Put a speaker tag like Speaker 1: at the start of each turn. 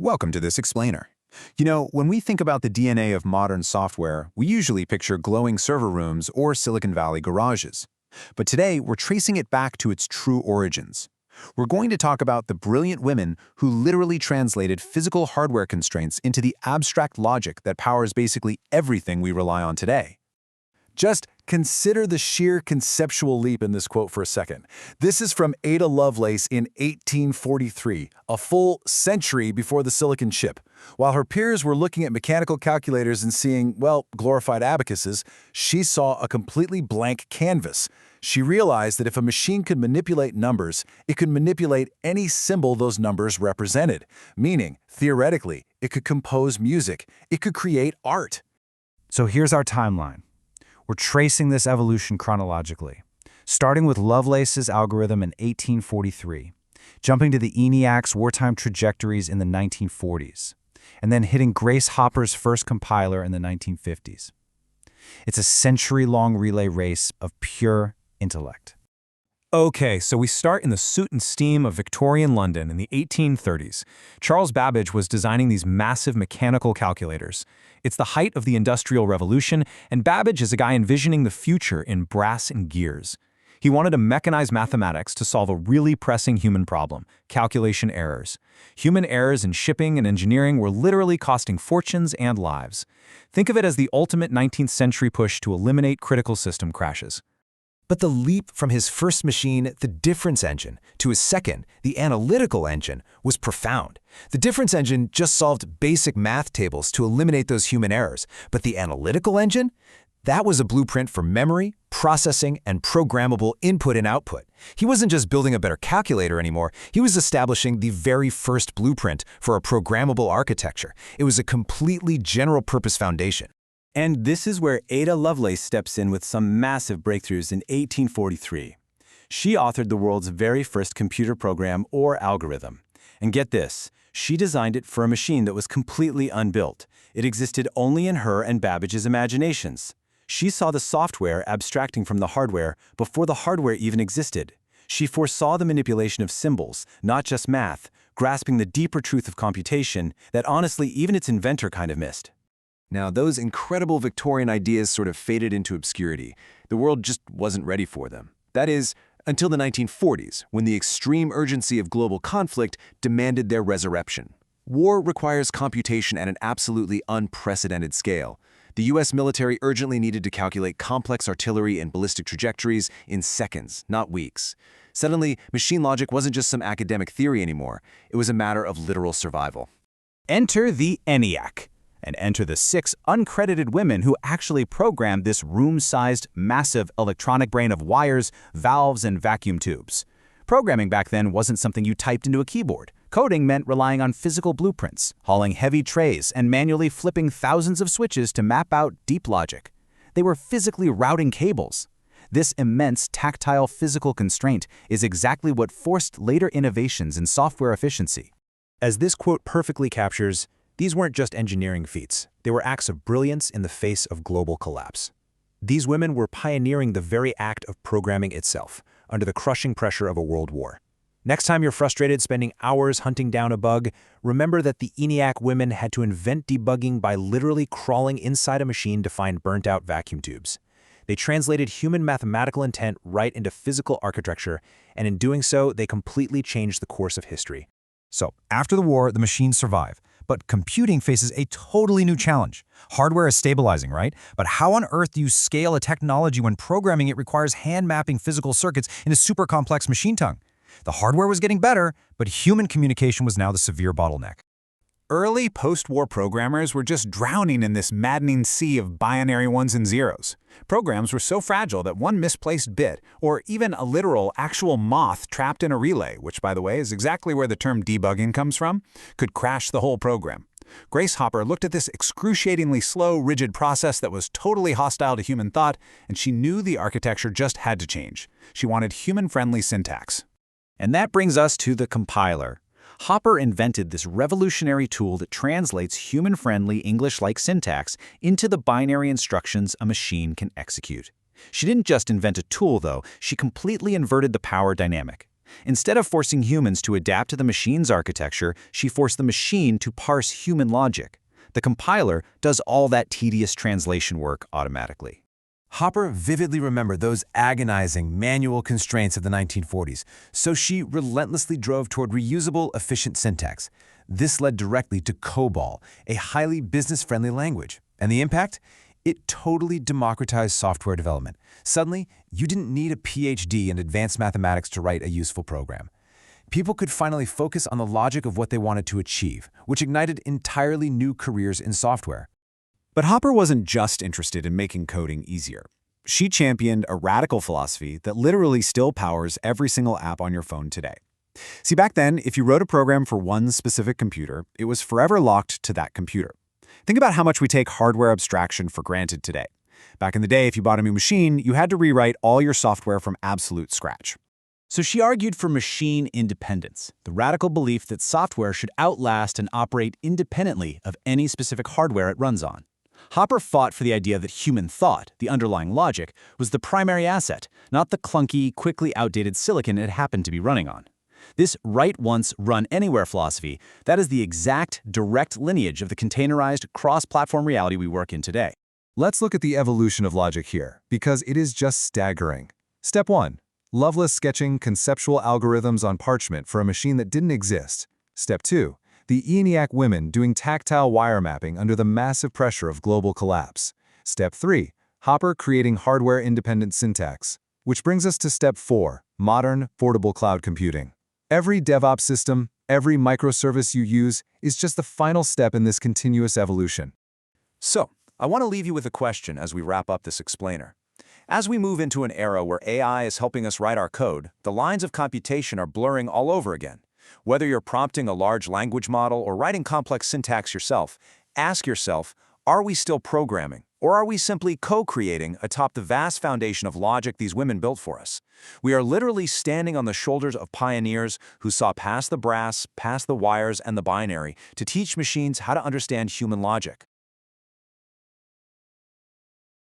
Speaker 1: Welcome to this explainer. When we think about the DNA of modern software, we usually picture glowing server rooms or Silicon Valley garages. But today, we're tracing it back to its true origins. We're going to talk about the brilliant women who literally translated physical hardware constraints into the abstract logic that powers basically everything we rely on today.
Speaker 2: Just consider the sheer conceptual leap in this quote for a second. This is from Ada Lovelace in 1843, a full century before the silicon chip. While her peers were looking at mechanical calculators and seeing, well, glorified abacuses, she saw a completely blank canvas. She realized that if a machine could manipulate numbers, it could manipulate any symbol those numbers represented. Meaning, theoretically, it could compose music. It could create art.
Speaker 3: So here's our timeline. We're tracing this evolution chronologically, starting with Lovelace's algorithm in 1843, jumping to the ENIAC's wartime trajectories in the 1940s, and then hitting Grace Hopper's first compiler in the 1950s. It's a century-long relay race of pure intellect.
Speaker 4: Okay, so we start in the soot and steam of Victorian London in the 1830s. Charles Babbage was designing these massive mechanical calculators. It's the height of the Industrial Revolution, and Babbage is a guy envisioning the future in brass and gears. He wanted to mechanize mathematics to solve a really pressing human problem: calculation errors. Human errors in shipping and engineering were literally costing fortunes and lives. Think of it as the ultimate 19th century push to eliminate critical system crashes.
Speaker 5: But the leap from his first machine, the difference engine, to his second, the analytical engine, was profound. The difference engine just solved basic math tables to eliminate those human errors. But the analytical engine? That was a blueprint for memory, processing, and programmable input and output. He wasn't just building a better calculator anymore, he was establishing the very first blueprint for a programmable architecture. It was a completely general-purpose foundation.
Speaker 6: And this is where Ada Lovelace steps in with some massive breakthroughs in 1843. She authored the world's very first computer program or algorithm. And get this, she designed it for a machine that was completely unbuilt. It existed only in her and Babbage's imaginations. She saw the software abstracting from the hardware before the hardware even existed. She foresaw the manipulation of symbols, not just math, grasping the deeper truth of computation that honestly even its inventor kind of missed.
Speaker 1: Now, those incredible Victorian ideas sort of faded into obscurity. The world just wasn't ready for them. That is, until the 1940s, when the extreme urgency of global conflict demanded their resurrection. War requires computation at an absolutely unprecedented scale. The US military urgently needed to calculate complex artillery and ballistic trajectories in seconds, not weeks. Suddenly, machine logic wasn't just some academic theory anymore. It was a matter of literal survival.
Speaker 3: Enter the ENIAC. And enter the 6 uncredited women who actually programmed this room-sized, massive electronic brain of wires, valves, and vacuum tubes. Programming back then wasn't something you typed into a keyboard. Coding meant relying on physical blueprints, hauling heavy trays, and manually flipping thousands of switches to map out deep logic. They were physically routing cables. This immense tactile physical constraint is exactly what forced later innovations in software efficiency. As this quote perfectly captures, these weren't just engineering feats. They were acts of brilliance in the face of global collapse. These women were pioneering the very act of programming itself, under the crushing pressure of a world war. Next time you're frustrated spending hours hunting down a bug, remember that the ENIAC women had to invent debugging by literally crawling inside a machine to find burnt-out vacuum tubes. They translated human mathematical intent right into physical architecture, and in doing so, they completely changed the course of history.
Speaker 7: So, after the war, the machines survive. But computing faces a totally new challenge. Hardware is stabilizing, right? But how on earth do you scale a technology when programming it requires hand-mapping physical circuits in a super complex machine tongue? The hardware was getting better, but human communication was now the severe bottleneck.
Speaker 8: Early post-war programmers were just drowning in this maddening sea of binary ones and zeros. Programs were so fragile that one misplaced bit, or even a literal actual moth trapped in a relay, which, by the way, is exactly where the term debugging comes from, could crash the whole program. Grace Hopper looked at this excruciatingly slow, rigid process that was totally hostile to human thought, and she knew the architecture just had to change. She wanted human-friendly syntax.
Speaker 3: And that brings us to the compiler. Hopper invented this revolutionary tool that translates human-friendly English-like syntax into the binary instructions a machine can execute. She didn't just invent a tool, though. She completely inverted the power dynamic. Instead of forcing humans to adapt to the machine's architecture, she forced the machine to parse human logic. The compiler does all that tedious translation work automatically.
Speaker 5: Hopper vividly remembered those agonizing manual constraints of the 1940s, so she relentlessly drove toward reusable, efficient syntax. This led directly to COBOL, a highly business-friendly language. And the impact? It totally democratized software development. Suddenly, you didn't need a PhD in advanced mathematics to write a useful program. People could finally focus on the logic of what they wanted to achieve, which ignited entirely new careers in software.
Speaker 8: But Hopper wasn't just interested in making coding easier. She championed a radical philosophy that literally still powers every single app on your phone today. See, back then, if you wrote a program for one specific computer, it was forever locked to that computer. Think about how much we take hardware abstraction for granted today. Back in the day, if you bought a new machine, you had to rewrite all your software from absolute scratch.
Speaker 3: So she argued for machine independence, the radical belief that software should outlast and operate independently of any specific hardware it runs on. Hopper fought for the idea that human thought, the underlying logic, was the primary asset, not the clunky, quickly outdated silicon it happened to be running on. This write once, run anywhere philosophy, that is the exact, direct lineage of the containerized, cross-platform reality we work in today.
Speaker 2: Let's look at the evolution of logic here, because it is just staggering. Step 1. Lovelace sketching conceptual algorithms on parchment for a machine that didn't exist. Step 2. The ENIAC women doing tactile wire mapping under the massive pressure of global collapse. Step 3. Hopper creating hardware-independent syntax. Which brings us to Step 4. Modern, portable cloud computing. Every DevOps system, every microservice you use, is just the final step in this continuous evolution.
Speaker 1: So, I want to leave you with a question as we wrap up this explainer. As we move into an era where AI is helping us write our code, the lines of computation are blurring all over again. Whether you're prompting a large language model or writing complex syntax yourself, ask yourself, are we still programming, or are we simply co-creating atop the vast foundation of logic these women built for us? We are literally standing on the shoulders of pioneers who saw past the brass, past the wires and the binary to teach machines how to understand human logic.